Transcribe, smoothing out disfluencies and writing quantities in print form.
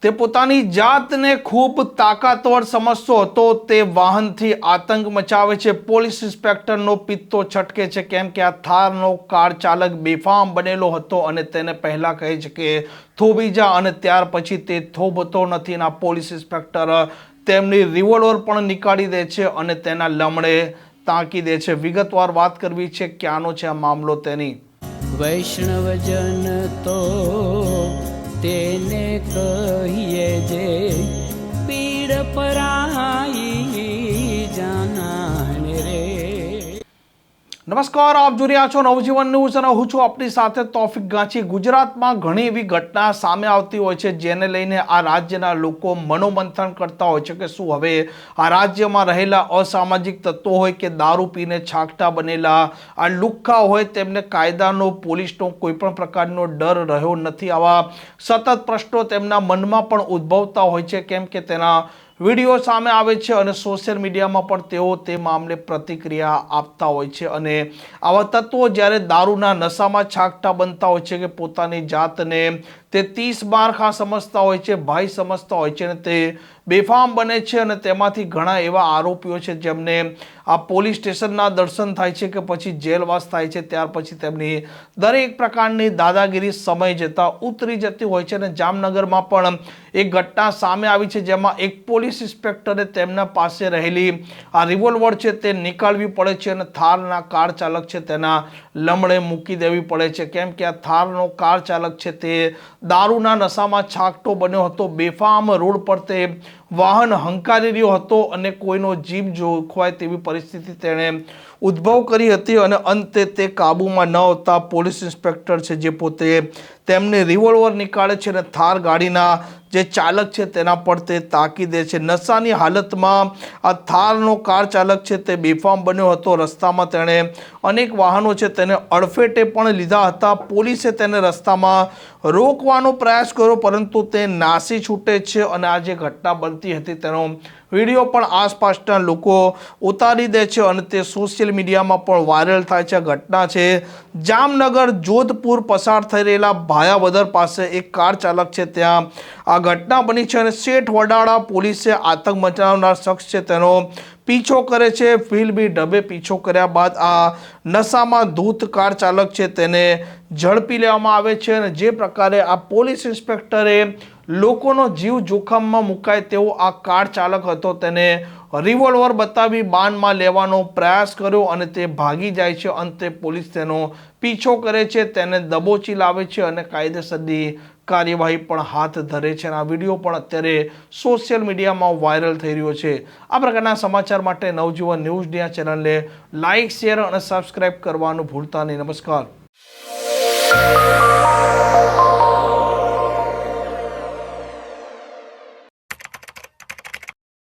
તે પોતાની જાતને ખૂબ તાકાતવર સમજતો હતો। તે વાહનથી આતંક મચાવે છે। પોલીસ ઇન્સ્પેક્ટરનો પિત્તો છટકે છે, કેમ કે આ થારનો કાર ચાલક બેફામ બનેલો હતો અને તેને પહેલા કહે છે કે થોભી જા, અને ત્યાર પછી તે થોભતો નથી। ના પોલીસ ઇન્સ્પેક્ટર તેમની રિવોલ્વર પણ નીકાળી દે છે અને તેના લમડે તાકી દે છે। વિગતવાર વાત કરવી છે, ક્યાંનો છે આ મામલો તેની। વૈષ્ણવજન તો તેને કહીએ જે પીડ પરાઈ જાનાને રે। નમસ્કાર, આપ જોઈ રહ્યા છો નવજીવન ન્યૂઝ અને હું છું આપની સાથે તોફિક ગાંચી। ગુજરાતમાં ઘણી એવી ઘટના સામે આવતી હોય છે જેને લઈને આ રાજ્યના લોકો મનોમંથન કરતા હોય છે કે શું હવે આ રાજ્યમાં રહેલા અસામાજિક તત્વો હોય કે દારૂ પીને છાકટા બનેલા આ લુખ્ખા હોય તેમને કાયદાનો, પોલીસનો કોઈ પણ પ્રકારનો ડર રહ્યો નથી। આવા સતત પ્રશ્નો તેમના મનમાં પણ ઉદ્ભવતા હોય છે, કેમ કે તેના વિડીયો સામે આવે છે અને સોશિયલ મીડિયામાં પણ તેઓ તે મામલે પ્રતિક્રિયા આપતા હોય છે। અને આવા તત્વો જ્યારે દારૂના નશામાં છાકટા બનતા હોય છે કે પોતાની જાતને તે 30 બારખા સમજતા હોય છે, ભાઈ સમજતા હોય છે, અને તે બેફામ બને છે। અને તેમાંથી ઘણા એવા આરોપીઓ છે જેમને આ પોલીસ સ્ટેશનના દર્શન થાય છે કે પછી જેલવાસ થાય છે, ત્યાર પછી તેમની દરેક પ્રકારની દાદાગીરી સમય જતાં ઉતરી જતી હોય છે। અને જામનગરમાં પણ એક ઘટના સામે આવી છે જેમાં એક પોલીસ ઇન્સ્પેક્ટરે તેમના પાસે રહેલી આ રિવોલ્વર છે તે નીકાળવી પડે છે અને થારના કાર ચાલક છે તેના લમડે મૂકી દેવી પડે છે, કેમ કે આ થારનો કાર ચાલક છે તે દારૂના નશામાં છાકટો બન્યો હતો। બેફામ રોડ પર તે વાહન હંકારી રહ્યો હતો અને કોઈનો જીવ જોખવાય તેવી પરિસ્થિતિ તેણે ઉદ્ભવ કરી હતી અને અંતે તે કાબૂમાં ન આવતા પોલીસ ઇન્સ્પેક્ટર છે જે પોતે તેમને રિવોલ્વર નીકાળે છે અને થાર ગાડીના જે ચાલક છે તેના પર તે તાકી દે છે। નશાની હાલતમાં આ થારનો કાર ચાલક છે તે બેફામ બન્યો હતો। રસ્તામાં તેણે અનેક વાહનો છે તેને અડફેટે પણ લીધા હતા। પોલીસે તેને રસ્તામાં રોકવાનો પ્રયાસ કર્યો પરંતુ તે નાસી છૂટે છે અને આ જે ઘટના બનતી હતી તેનો વિડીયો પણ આસપાસના લોકો ઉતારી દે છે અને તે સોશિયલ મીડિયામાં પણ વાયરલ થાય છે। આ ઘટના છે જામનગર જોધપુર પસાર થઈ રહેલા ભાયાવદર પાસે એક કાર ચાલક છે ત્યાં આ ઘટના બની છે અને શેઠ વડાળા પોલીસે આતંક મચાવનાર શખ્સ છે તેનો પીછો કરે છે। ફિલ્મી ઢબે પીછો કર્યા બાદ આ નશામાં ધૂત કાર ચાલક છે તેને ઝડપી લેવામાં આવે છે અને જે પ્રકારે આ પોલીસ ઇન્સ્પેક્ટરે લોકોનો જીવ જોખમમાં મુકાય તેવો આ કાર ચાલક હતો તેને રિવોલ્વર બતાવી બાનમાં લેવાનો પ્રયાસ કર્યો અને તે ભાગી જાય છે। અંતે પોલીસ તેનો પીછો કરે છે, તેને દબોચી લાવે છે અને કાયદેસરની કાર્યવાહી પણ હાથ ધરે છે। અને આ વિડીયો પણ અત્યારે સોશિયલ મીડિયામાં વાયરલ થઈ રહ્યો છે। આ પ્રકારના સમાચાર માટે નવજીવન ન્યૂઝની આ ચેનલને લાઇક, શેર અને સબસ્ક્રાઇબ કરવાનું ભૂલતા નહીં। નમસ્કાર।